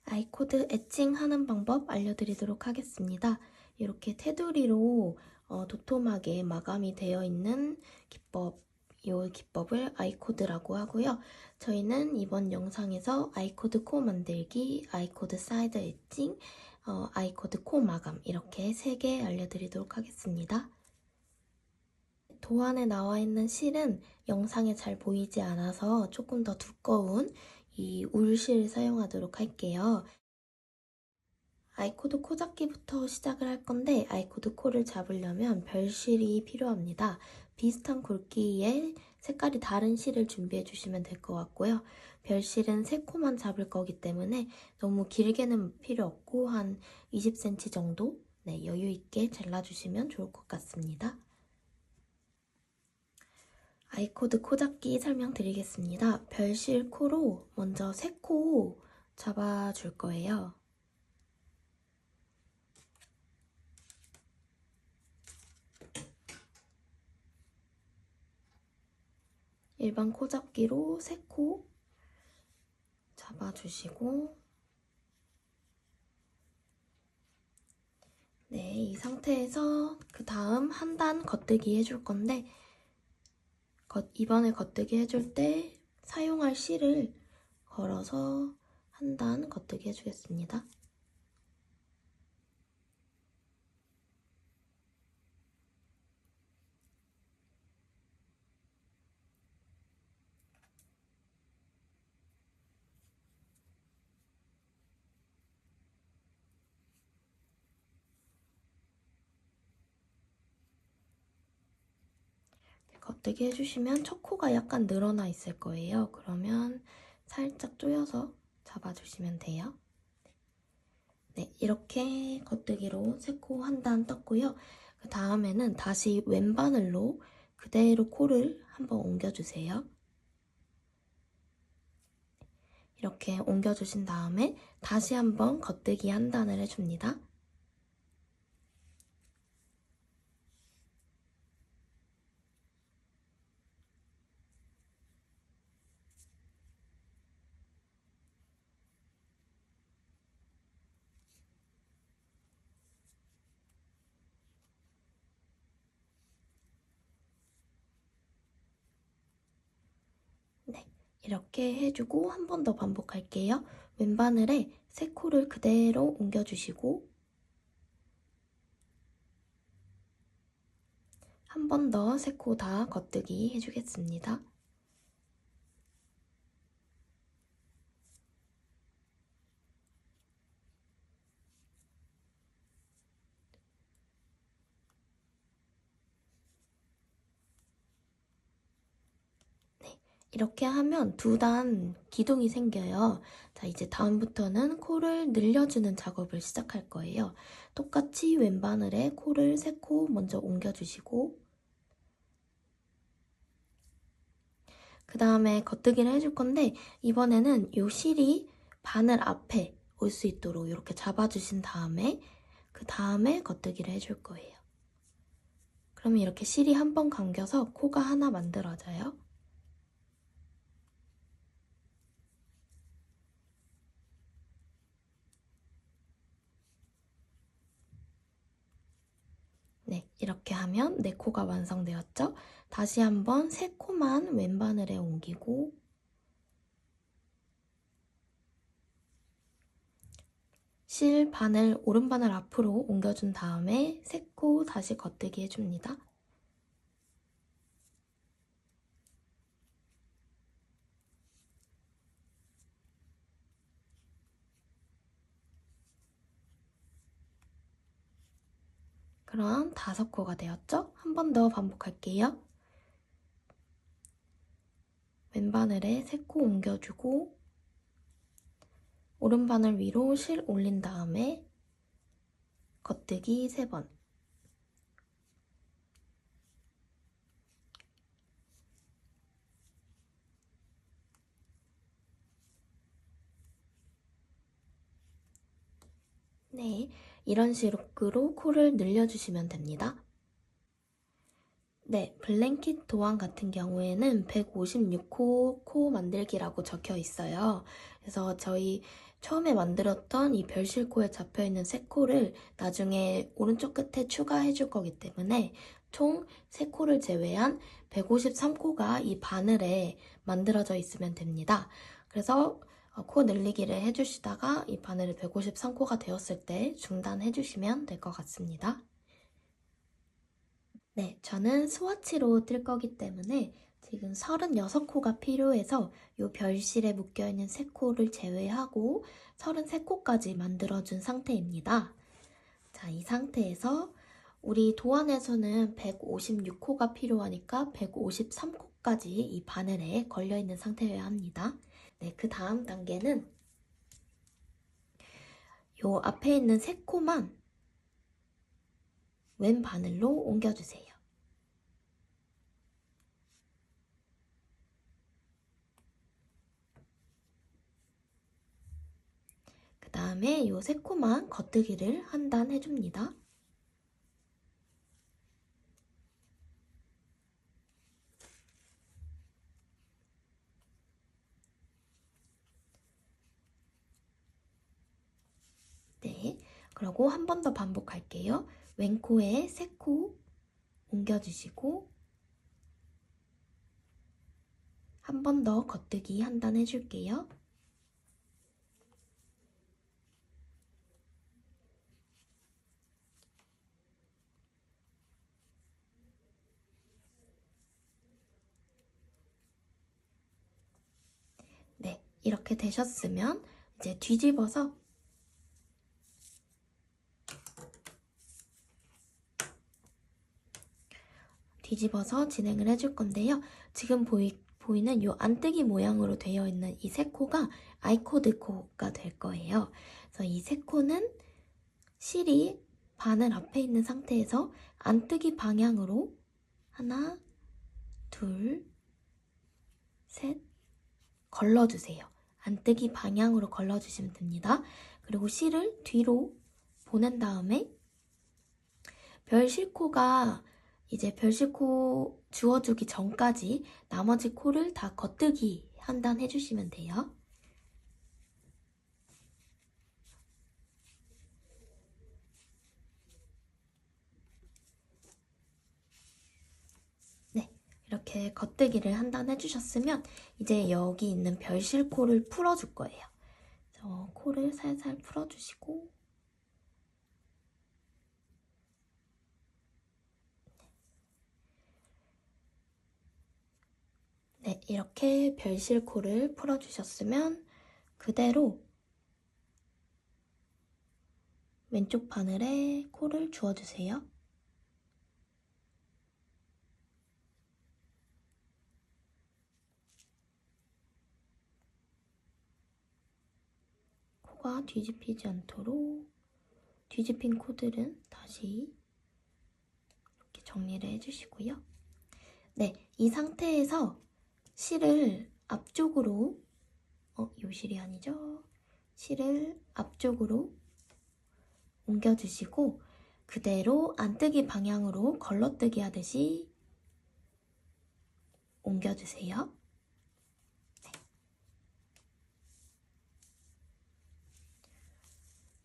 아이코드 애칭하는 방법 알려드리도록 하겠습니다. 이렇게 테두리로 도톰하게 마감이 되어 있는 기법, 이 기법을 아이코드라고 하고요. 저희는 이번 영상에서 아이코드 코 만들기, 아이코드 사이드 애칭, 아이코드 코 마감 이렇게 3개 알려드리도록 하겠습니다. 도안에 나와 있는 실은 영상에 잘 보이지 않아서 조금 더 두꺼운 이 울실을 사용하도록 할게요. 아이코드 코 잡기부터 시작을 할 건데 아이코드 코를 잡으려면 별실이 필요합니다. 비슷한 굵기의 색깔이 다른 실을 준비해 주시면 될 것 같고요. 별실은 3코만 잡을 거기 때문에 너무 길게는 필요 없고 한 20cm 정도 여유 있게 잘라주시면 좋을 것 같습니다. 아이코드 코 잡기 설명드리겠습니다. 별실 코로 먼저 3코 잡아줄 거예요. 일반 코 잡기로 3코 잡아주시고 이 상태에서 그 다음 한 단 겉뜨기 해줄 건데 이번에 겉뜨기 해줄 때 사용할 실을 걸어서 한 단 겉뜨기 해주겠습니다. 겉뜨기 해주시면 첫 코가 약간 늘어나 있을 거예요. 그러면 살짝 조여서 잡아주시면 돼요. 이렇게 겉뜨기로 3코 한 단 떴고요. 그 다음에는 다시 왼바늘로 그대로 코를 한번 옮겨주세요. 이렇게 옮겨주신 다음에 다시 한번 겉뜨기 한 단을 해줍니다. 이렇게 해주고 한 번 더 반복할게요. 왼바늘에 3코를 그대로 옮겨주시고 한 번 더 3코 다 겉뜨기 해주겠습니다. 이렇게 하면 2단 기둥이 생겨요. 자, 이제 다음부터는 코를 늘려주는 작업을 시작할 거예요. 똑같이 왼바늘에 코를 3코 먼저 옮겨주시고 그 다음에 겉뜨기를 해줄 건데 이번에는 이 실이 바늘 앞에 올 수 있도록 이렇게 잡아주신 다음에 그 다음에 겉뜨기를 해줄 거예요. 그러면 이렇게 실이 한 번 감겨서 코가 하나 만들어져요. 이렇게 하면 4코가 완성되었죠? 다시 한번 3코만 왼바늘에 옮기고 실 바늘, 오른바늘 앞으로 옮겨준 다음에 3코 다시 겉뜨기 해줍니다. 그럼 5코가 되었죠? 한 번 더 반복할게요. 왼바늘에 3코 옮겨주고 오른바늘 위로 실 올린 다음에 겉뜨기 3번. 이런 식으로 코를 늘려주시면 됩니다. 네, 블랭킷 도안 같은 경우에는 156코 코 만들기라고 적혀 있어요. 그래서 저희 처음에 만들었던 이 별실코에 잡혀있는 3코를 나중에 오른쪽 끝에 추가해 줄 거기 때문에 총 3코를 제외한 153코가 이 바늘에 만들어져 있으면 됩니다. 그래서 코 늘리기를 해주시다가 이 바늘이 153코가 되었을 때 중단해 주시면 될 것 같습니다. 네, 저는 스와치로 뜰 거기 때문에 지금 36코가 필요해서 이 별실에 묶여있는 3코를 제외하고 33코까지 만들어준 상태입니다. 자, 이 상태에서 우리 도안에서는 156코가 필요하니까 153코까지 이 바늘에 걸려있는 상태여야 합니다. 네, 그 다음 단계는 이 앞에 있는 3코만 왼 바늘로 옮겨주세요. 그 다음에 이 3코만 겉뜨기를 한 단 해줍니다. 네, 그리고 한 번 더 반복할게요. 왼코에 3코 옮겨주시고 한 번 더 겉뜨기 한 단 해줄게요. 네, 이렇게 되셨으면 이제 뒤집어서 진행을 해줄 건데요. 지금 보이는 이 안뜨기 모양으로 되어 있는 이 3코가 아이코드 코가 될 거예요. 그래서 이 3코는 실이 바늘 앞에 있는 상태에서 안뜨기 방향으로 하나, 둘, 셋 걸러주세요. 안뜨기 방향으로 걸러주시면 됩니다. 그리고 실을 뒤로 보낸 다음에 별실코가 이제 별실코 주워주기 전까지 나머지 코를 다 겉뜨기 한 단 해주시면 돼요. 네, 이렇게 겉뜨기를 한 단 해주셨으면 이제 여기 있는 별실코를 풀어줄 거예요. 코를 살살 풀어주시고 네, 이렇게 별실코를 풀어주셨으면 그대로 왼쪽 바늘에 코를 주워주세요. 코가 뒤집히지 않도록 뒤집힌 코들은 다시 이렇게 정리를 해주시고요. 네, 이 상태에서 실을 앞쪽으로 이 실이 아니죠? 실을 앞쪽으로 옮겨주시고 그대로 안뜨기 방향으로 걸러뜨기 하듯이 옮겨주세요. 네.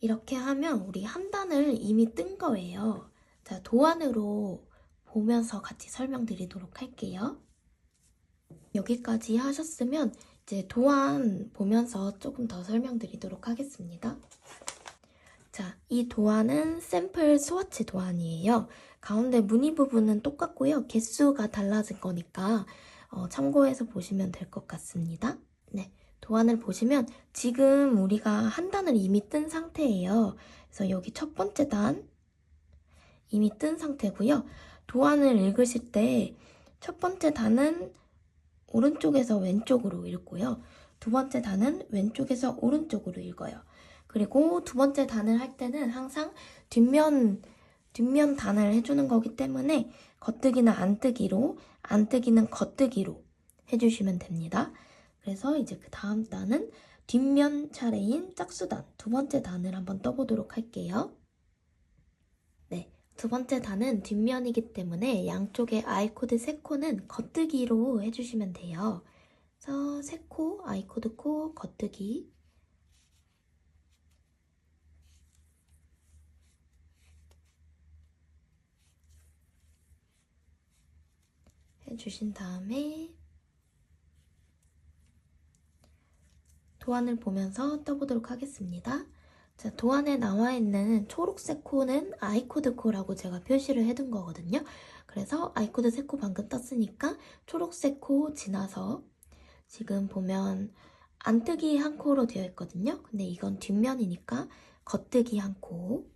이렇게 하면 우리 한 단을 이미 뜬 거예요. 자, 도안으로 보면서 같이 설명드리도록 할게요. 여기까지 하셨으면 이제 도안 보면서 조금 더 설명드리도록 하겠습니다. 자, 이 도안은 샘플 스와치 도안이에요. 가운데 무늬 부분은 똑같고요. 개수가 달라진 거니까 참고해서 보시면 될 것 같습니다. 네, 도안을 보시면 지금 우리가 한 단을 이미 뜬 상태예요. 그래서 여기 첫 번째 단 이미 뜬 상태고요. 도안을 읽으실 때 첫 번째 단은 오른쪽에서 왼쪽으로 읽고요. 두 번째 단은 왼쪽에서 오른쪽으로 읽어요. 그리고 두 번째 단을 할 때는 항상 뒷면 단을 해주는 거기 때문에 겉뜨기는 안뜨기로, 안뜨기는 겉뜨기로 해주시면 됩니다. 그래서 이제 그 다음 단은 뒷면 차례인 짝수단, 두 번째 단을 한번 떠보도록 할게요. 네, 두 번째 단은 뒷면이기 때문에 양쪽에 아이코드 3코는 겉뜨기로 해주시면 돼요. 그래서 3코, 아이코드 코, 겉뜨기. 해주신 다음에 도안을 보면서 떠보도록 하겠습니다. 자, 도안에 나와 있는 초록색 코는 아이코드 코라고 제가 표시를 해둔 거거든요. 그래서 아이코드 3코 방금 떴으니까 초록색 코 지나서 지금 보면 안뜨기 한 코로 되어 있거든요. 근데 이건 뒷면이니까 겉뜨기 한 코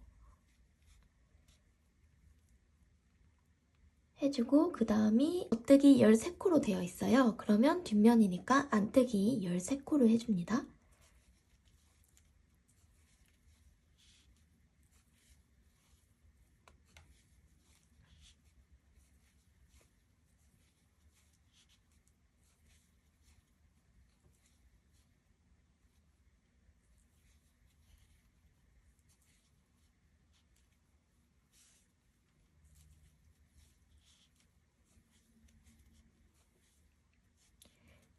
해주고 그 다음이 겉뜨기 13코로 되어 있어요. 그러면 뒷면이니까 안뜨기 13코를 해줍니다.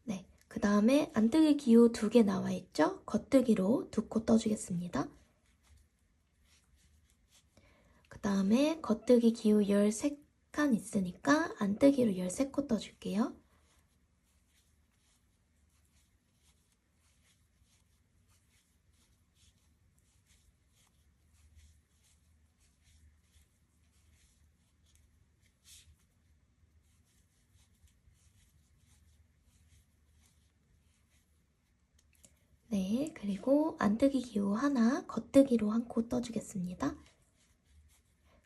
네, 그 다음에 안뜨기 기호 2개 나와 있죠? 겉뜨기로 2코 떠주겠습니다. 그 다음에 겉뜨기 기호 13칸 있으니까 안뜨기로 13코 떠줄게요. 네, 그리고 안뜨기 기호 하나, 겉뜨기로 한 코 떠주겠습니다.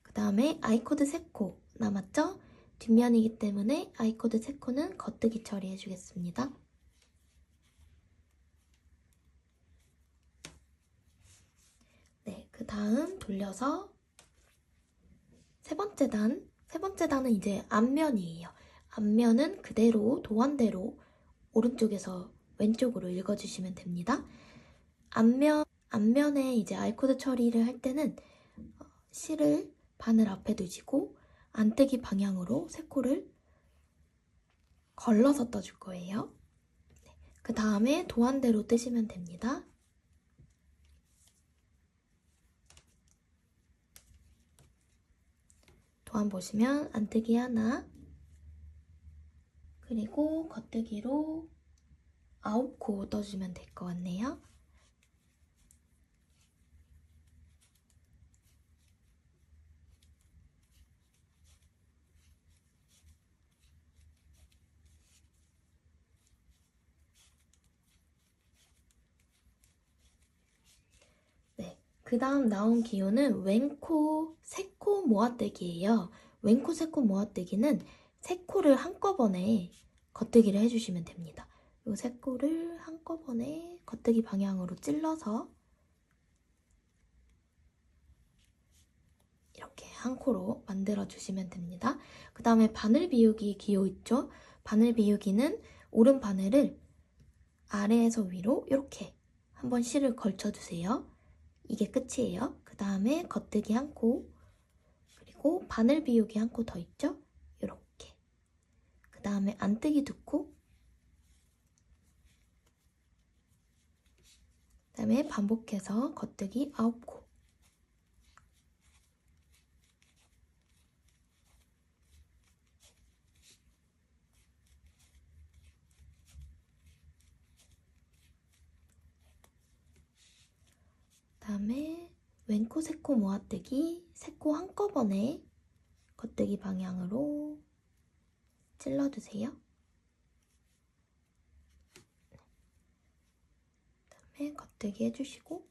그 다음에 아이코드 3코 남았죠? 뒷면이기 때문에 아이코드 3코는 겉뜨기 처리해주겠습니다. 네, 그 다음 돌려서 세 번째 단은 이제 앞면이에요. 앞면은 그대로 도안대로 오른쪽에서 왼쪽으로 읽어주시면 됩니다. 앞면에 이제 아이코드 처리를 할 때는 실을 바늘 앞에 두시고 안뜨기 방향으로 3코를 걸러서 떠줄 거예요. 그 다음에 도안대로 뜨시면 됩니다. 도안 보시면 안뜨기 하나, 그리고 겉뜨기로 9코 떠주면 될 것 같네요. 네, 그 다음 나온 기호는 왼코 3코 모아뜨기예요. 왼코 3코 모아뜨기는 3코를 한꺼번에 겉뜨기를 해주시면 됩니다. 이 3코를 한꺼번에 겉뜨기 방향으로 찔러서 이렇게 한 코로 만들어 주시면 됩니다. 그 다음에 바늘 비우기 기호 있죠? 바늘 비우기는 오른 바늘을 아래에서 위로 이렇게 한번 실을 걸쳐주세요. 이게 끝이에요. 그 다음에 겉뜨기 한 코, 그리고 바늘 비우기 한 코 더 있죠? 이렇게. 그 다음에 안뜨기 2코, 그 다음에 반복해서 겉뜨기 9코. 그 다음에 왼코 3코 모아뜨기, 3코 한꺼번에 겉뜨기 방향으로 찔러주세요. 그다음에 겉뜨기 해주시고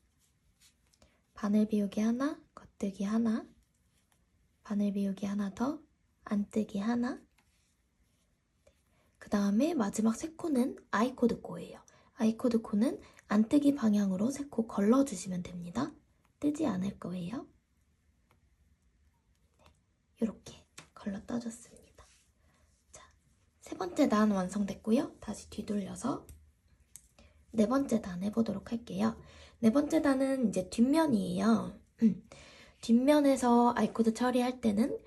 바늘 비우기 하나, 겉뜨기 하나, 바늘 비우기 하나 더, 안뜨기 하나. 그 다음에 마지막 3코는 아이코드 코예요. 아이코드 코는 안뜨기 방향으로 3코 걸러주시면 됩니다. 뜨지 않을 거예요. 이렇게 걸러 떠줬습니다. 자, 세 번째 단 완성됐고요. 다시 뒤돌려서 네 번째 단 해보도록 할게요. 네 번째 단은 이제 뒷면이에요. 뒷면에서 아이코드 처리할 때는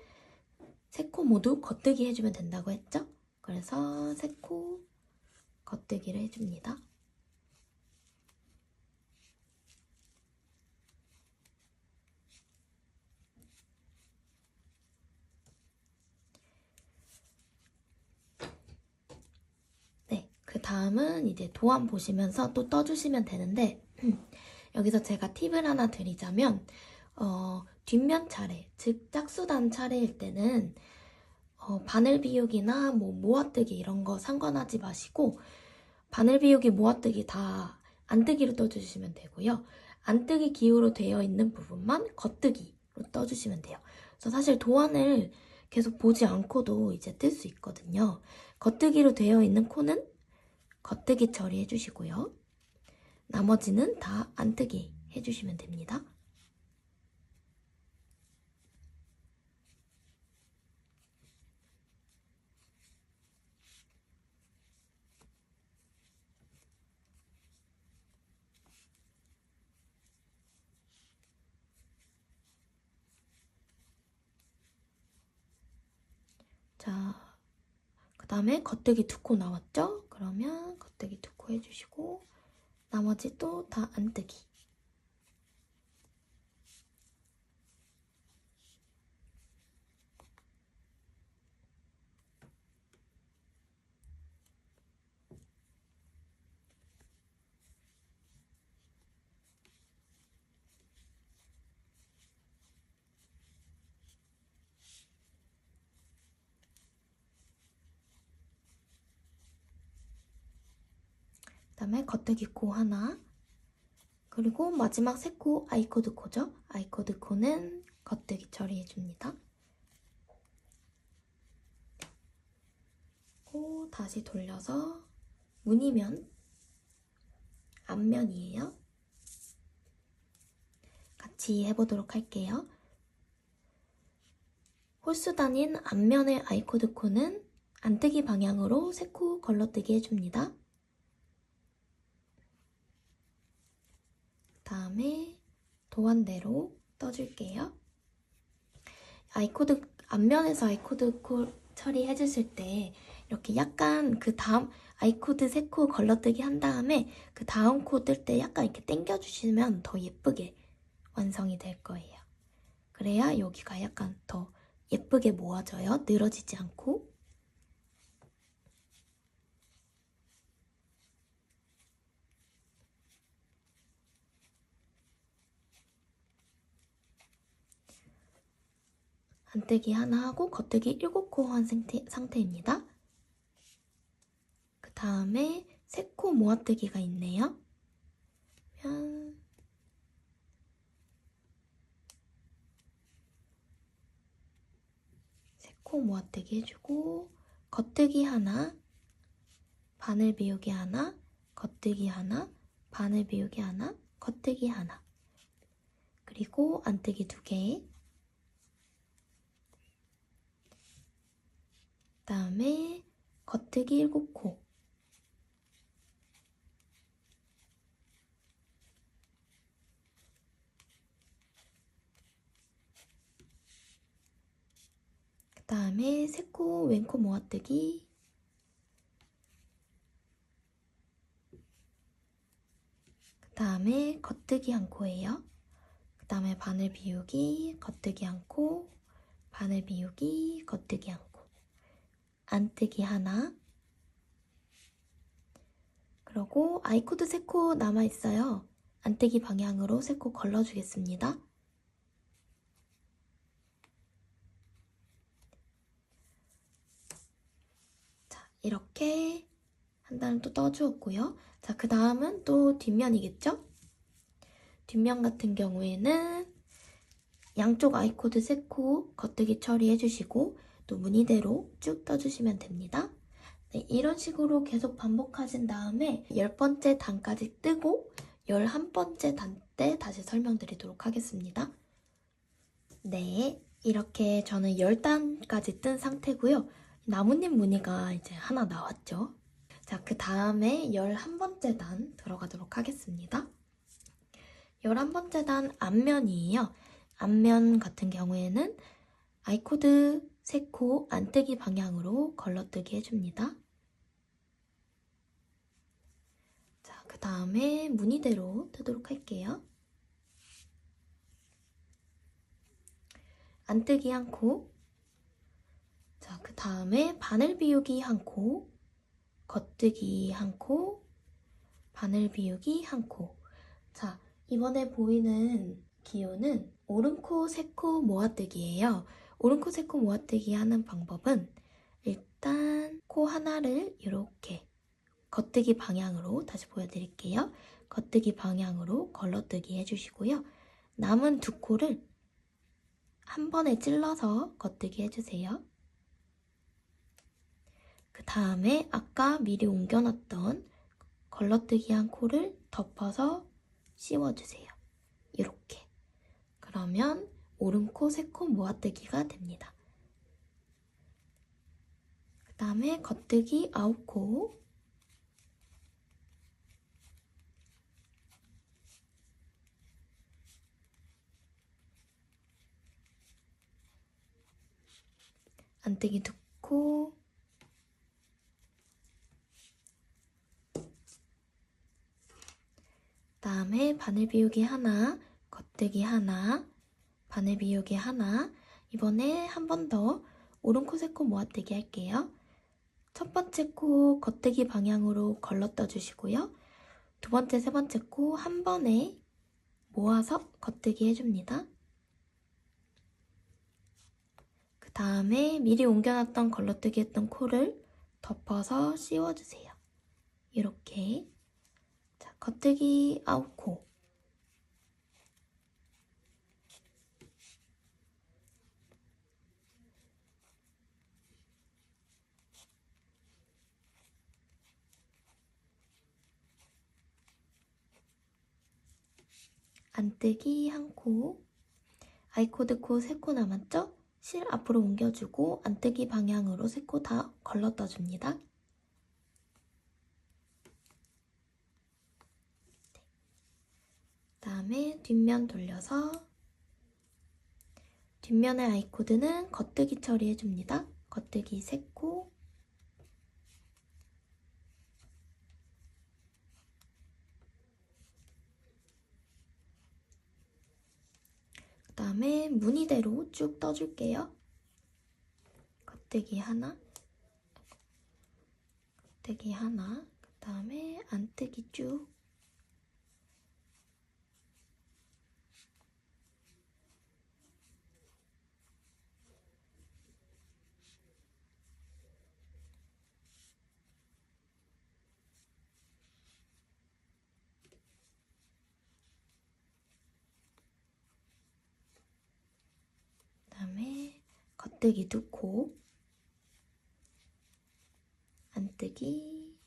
세 코 모두 겉뜨기 해주면 된다고 했죠? 그래서 세 코 겉뜨기를 해줍니다. 네, 그 다음은 이제 도안 보시면서 또 떠주시면 되는데 여기서 제가 팁을 하나 드리자면 뒷면 차례, 즉 짝수단 차례일 때는 바늘 비우기나 뭐 모아뜨기 이런 거 상관하지 마시고 바늘 비우기, 모아뜨기 다 안뜨기로 떠주시면 되고요. 안뜨기 기호로 되어 있는 부분만 겉뜨기로 떠주시면 돼요. 그래서 사실 도안을 계속 보지 않고도 이제 뜰 수 있거든요. 겉뜨기로 되어 있는 코는 겉뜨기 처리해 주시고요. 나머지는 다 안뜨기 해주시면 됩니다. 자, 그 다음에 겉뜨기 2코 나왔죠? 그러면 겉뜨기 2코 해주시고 나머지 또 다 안뜨기. 그 다음에 겉뜨기 코 하나, 그리고 마지막 세 코 아이코드 코죠? 아이코드 코는 겉뜨기 처리해줍니다. 코 다시 돌려서 무늬면 앞면이에요. 같이 해보도록 할게요. 홀수단인 앞면의 아이코드 코는 안뜨기 방향으로 세 코 걸러뜨기 해줍니다. 다음에 도안대로 떠줄게요. 아이코드 앞면에서 아이코드 코 처리해주실 때 이렇게 약간 그 다음 아이코드 세 코 걸러뜨기 한 다음에 그 다음 코 뜰 때 약간 이렇게 당겨주시면 더 예쁘게 완성이 될 거예요. 그래야 여기가 약간 더 예쁘게 모아져요. 늘어지지 않고. 안뜨기 하나 하고 겉뜨기 7코 한 상태입니다. 그 다음에 3코 모아뜨기가 있네요. 그러면 3코 모아뜨기 해주고 겉뜨기 하나, 바늘 비우기 하나, 겉뜨기 하나, 바늘 비우기 하나, 겉뜨기 하나, 그리고 안뜨기 2개, 그 다음에 겉뜨기 7코, 그 다음에 3코 왼코 모아뜨기, 그 다음에 겉뜨기 1코예요. 그 다음에 바늘 비우기, 겉뜨기 1코, 바늘 비우기, 겉뜨기 1코, 안뜨기 하나, 그리고 아이코드 3코 남아있어요. 안뜨기 방향으로 3코 걸러주겠습니다. 자, 이렇게 한 단을 또 떠주었고요. 자, 그 다음은 또 뒷면이겠죠? 뒷면 같은 경우에는 양쪽 아이코드 3코 겉뜨기 처리해주시고 또 무늬대로 쭉 떠주시면 됩니다. 네, 이런 식으로 계속 반복하신 다음에 10번째 단까지 뜨고 11번째 단 때 다시 설명드리도록 하겠습니다. 네, 이렇게 저는 10단까지 뜬 상태고요. 나뭇잎 무늬가 이제 하나 나왔죠. 자, 그 다음에 11번째 단 들어가도록 하겠습니다. 11번째 단 앞면이에요. 앞면 같은 경우에는 아이코드 3코 안뜨기 방향으로 걸러뜨기 해줍니다. 자, 그 다음에 무늬대로 뜨도록 할게요. 안뜨기 1코, 자, 그 다음에 바늘 비우기 1코, 겉뜨기 1코, 바늘 비우기 1코. 자, 이번에 보이는 기호는 오른코 3코 모아뜨기예요. 오른코 3코 모아뜨기 하는 방법은 일단 코 하나를 이렇게 겉뜨기 방향으로 다시 보여드릴게요. 겉뜨기 방향으로 걸러뜨기 해주시고요. 남은 2코를 한 번에 찔러서 겉뜨기 해주세요. 그 다음에 아까 미리 옮겨놨던 걸러뜨기 한 코를 덮어서 씌워주세요. 이렇게. 그러면 오른코 3코 모아뜨기가 됩니다. 그 다음에 겉뜨기 9코, 안뜨기 2코, 그 다음에 바늘 비우기 하나, 겉뜨기 하나, 바늘 비우기 하나. 이번에 한 번 더 오른코 3코 모아뜨기 할게요. 첫 번째 코 겉뜨기 방향으로 걸러떠 주시고요. 두 번째, 세 번째 코 한 번에 모아서 겉뜨기 해줍니다. 그 다음에 미리 옮겨놨던 걸러뜨기 했던 코를 덮어서 씌워주세요. 이렇게. 자, 겉뜨기 9코. 안뜨기 1코. 아이코드 코 3코 남았죠? 실 앞으로 옮겨주고 안뜨기 방향으로 3코 다 걸러떠 줍니다. 그 다음에 뒷면 돌려서 뒷면의 아이코드는 겉뜨기 처리해줍니다. 겉뜨기 3코, 그 다음에 무늬대로 쭉 떠줄게요. 겉뜨기 하나, 겉뜨기 하나, 그 다음에 안뜨기 쭉. 그 다음에 겉뜨기 2코, 안뜨기,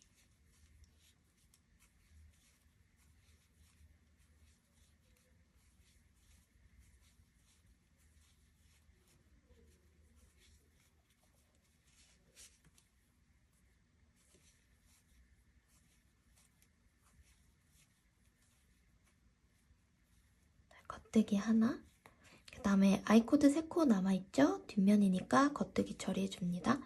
겉뜨기 하나, 그 다음에 아이코드 3코 남아있죠? 뒷면이니까 겉뜨기 처리해줍니다.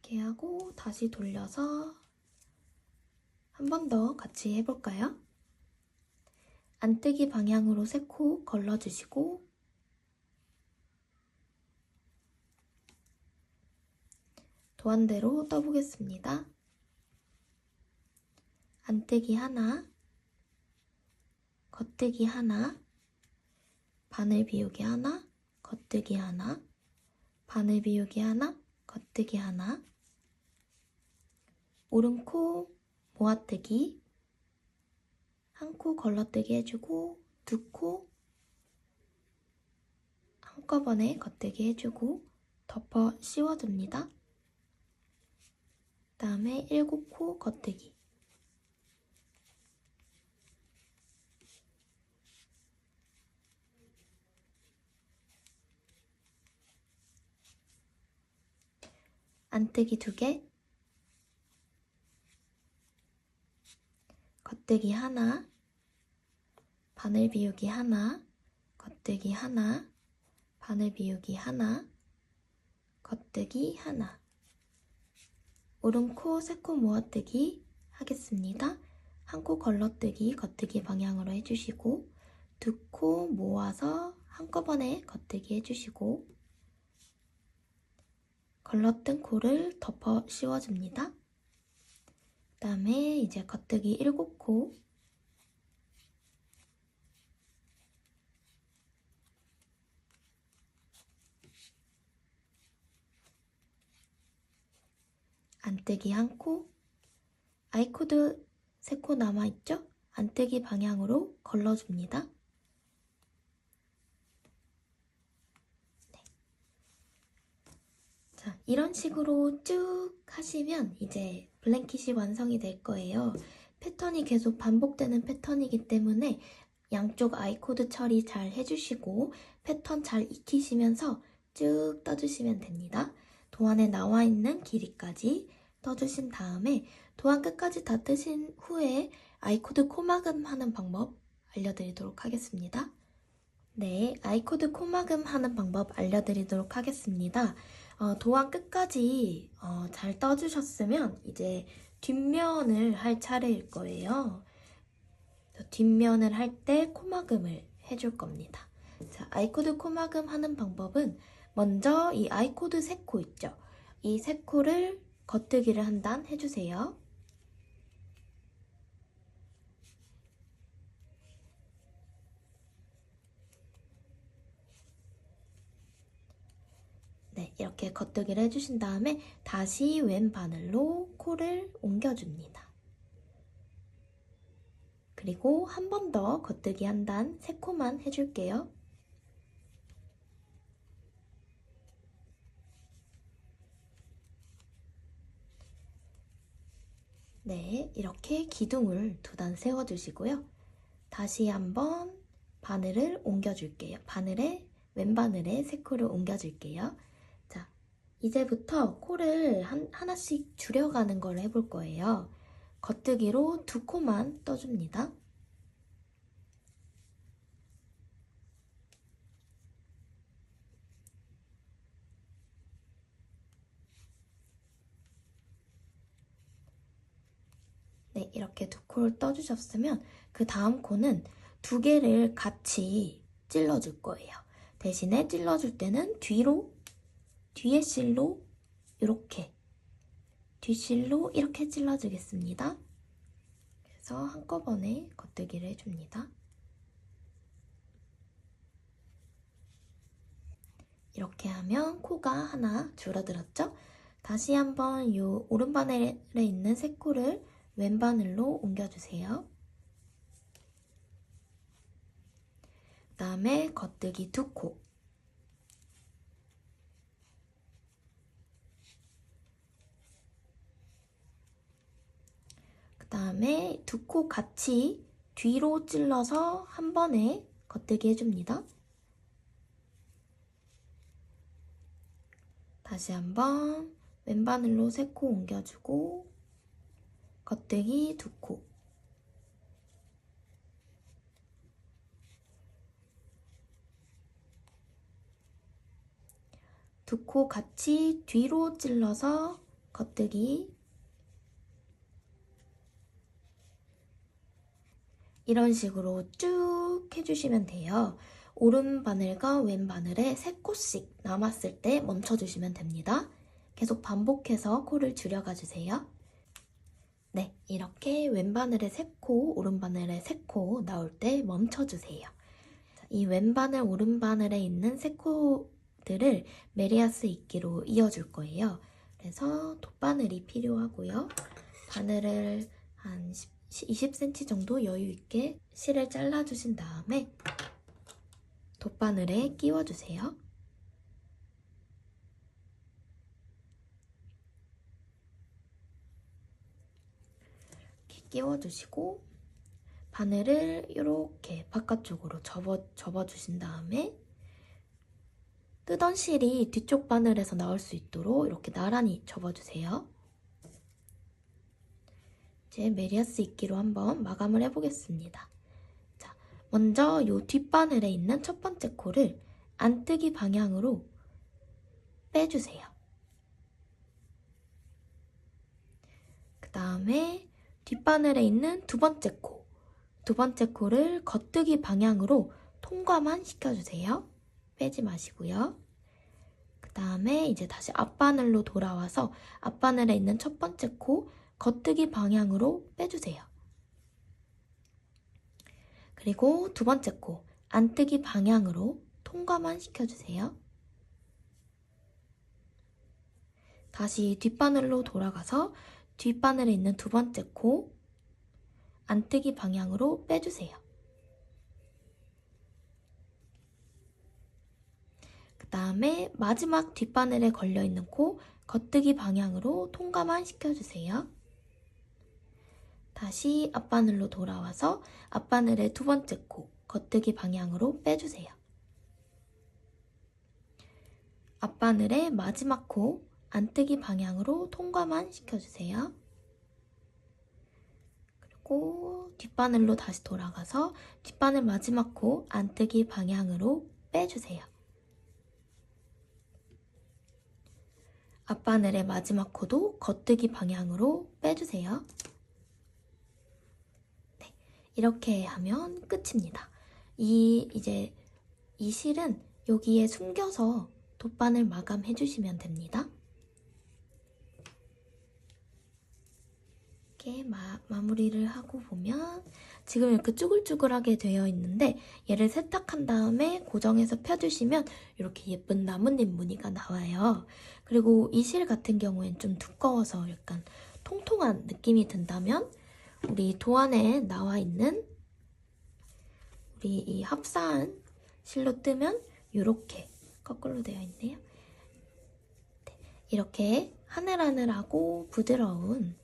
이렇게 하고 다시 돌려서 한 번 더 같이 해볼까요? 안뜨기 방향으로 3코 걸러주시고 도안대로 떠보겠습니다. 안뜨기 하나, 겉뜨기 하나, 바늘 비우기 하나, 겉뜨기 하나, 바늘 비우기 하나, 겉뜨기 하나, 오른코 모아뜨기, 1코 걸러뜨기 해주고 2코 한꺼번에 겉뜨기 해주고 덮어 씌워줍니다. 그 다음에 7코 겉뜨기, 안뜨기 2개, 겉대기 하나, 바늘 비우기 하나, 겉대기 하나, 바늘 비우기 하나, 겉대기 하나. 오른코, 세코 모아떼기 하겠습니다. 한 코 걸러떼기, 겉대기 방향으로 해주시고, 두 코 모아서 한꺼번에 겉대기 해주시고, 걸렀던 코를 덮어 씌워줍니다. 그 다음에 이제 겉대기 7코, 안떼기 1코, 아이코드 3코 남아있죠? 안떼기 방향으로 걸러줍니다. 네. 자, 이런 식으로 쭉 하시면 이제 블랭킷이 완성이 될 거예요. 패턴이 계속 반복되는 패턴이기 때문에 양쪽 아이코드 처리 잘 해주시고 패턴 잘 익히시면서 쭉 떠주시면 됩니다. 도안에 나와 있는 길이까지 떠주신 다음에 도안 끝까지 다 뜨신 후에 아이코드 코막음 하는 방법 알려드리도록 하겠습니다. 네, 아이코드 코막음 하는 방법 알려드리도록 하겠습니다. 도안 끝까지 잘 떠주셨으면 이제 뒷면을 할 차례일 거예요. 뒷면을 할 때 코막음을 해줄 겁니다. 자, 아이코드 코막음 하는 방법은 먼저 이 아이코드 3코 있죠? 이 3코를 겉뜨기를 한 단 해주세요. 네, 이렇게 겉뜨기를 해주신 다음에 다시 왼 바늘로 코를 옮겨줍니다. 그리고 한 번 더 겉뜨기 한 단 3코만 해줄게요. 네, 이렇게 기둥을 2단 세워주시고요. 다시 한번 바늘을 옮겨줄게요. 왼바늘에 3코를 옮겨줄게요. 자, 이제부터 코를 하나씩 줄여가는 걸 해볼 거예요. 겉뜨기로 2코만 떠줍니다. 네, 이렇게 2코를 떠주셨으면 그 다음 코는 2개를 같이 찔러줄 거예요. 대신에 찔러줄 때는 뒤에 실로 이렇게 뒷실로 이렇게 찔러주겠습니다. 그래서 한꺼번에 겉뜨기를 해줍니다. 이렇게 하면 코가 하나 줄어들었죠? 다시 한번 이 오른바늘에 있는 3코를 왼바늘로 옮겨주세요. 그 다음에 겉뜨기 2코. 그 다음에 2코 같이 뒤로 찔러서 한 번에 겉뜨기 해줍니다. 다시 한번 왼바늘로 3코 옮겨주고 겉뜨기 2코. 두 코 같이 뒤로 찔러서 겉뜨기. 이런 식으로 쭉 해주시면 돼요. 오른 바늘과 왼 바늘에 3코씩 남았을 때 멈춰주시면 됩니다. 계속 반복해서 코를 줄여가 주세요. 네, 이렇게 왼 바늘에 3코, 오른 바늘에 3코 나올 때 멈춰주세요. 이 왼 바늘, 오른 바늘에 있는 3코들을 메리아스 이끼로 이어줄 거예요. 그래서 돗바늘이 필요하고요. 바늘을 한 20cm 정도 여유 있게 실을 잘라주신 다음에 돗바늘에 끼워주세요. 이렇게 끼워주시고 바늘을 이렇게 바깥쪽으로 접어주신 다음에 뜨던 실이 뒤쪽 바늘에서 나올 수 있도록 이렇게 나란히 접어주세요. 이제 메리아스 이끼로 한번 마감을 해보겠습니다. 자, 먼저 이 뒷바늘에 있는 첫 번째 코를 안뜨기 방향으로 빼주세요. 그 다음에 뒷바늘에 있는 두 번째 코를 겉뜨기 방향으로 통과만 시켜주세요. 빼지 마시고요. 그 다음에 이제 다시 앞바늘로 돌아와서 앞바늘에 있는 첫 번째 코 겉뜨기 방향으로 빼주세요. 그리고 두 번째 코 안뜨기 방향으로 통과만 시켜주세요. 다시 뒷바늘로 돌아가서 뒷바늘에 있는 두 번째 코 안뜨기 방향으로 빼주세요. 그 다음에 마지막 뒷바늘에 걸려있는 코 겉뜨기 방향으로 통과만 시켜주세요. 다시 앞바늘로 돌아와서 앞바늘의 두 번째 코 겉뜨기 방향으로 빼주세요. 앞바늘의 마지막 코 안뜨기 방향으로 통과만 시켜주세요. 그리고 뒷바늘로 다시 돌아가서 뒷바늘 마지막 코 안뜨기 방향으로 빼주세요. 앞바늘의 마지막 코도 겉뜨기 방향으로 빼주세요. 네, 이렇게 하면 끝입니다. 이제 이 실은 여기에 숨겨서 돗바늘 마감해 주시면 됩니다. 이렇게 마무리를 하고 보면 지금 이렇게 쭈글쭈글하게 되어 있는데 얘를 세탁한 다음에 고정해서 펴주시면 이렇게 예쁜 나뭇잎 무늬가 나와요. 그리고 이 실 같은 경우엔 좀 두꺼워서 약간 통통한 느낌이 든다면 우리 도안에 나와 있는 우리 이 합사한 실로 뜨면 이렇게 거꾸로 되어 있네요. 네, 이렇게 하늘하늘하고 부드러운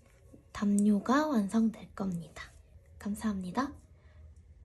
담요가 완성될 겁니다. 감사합니다.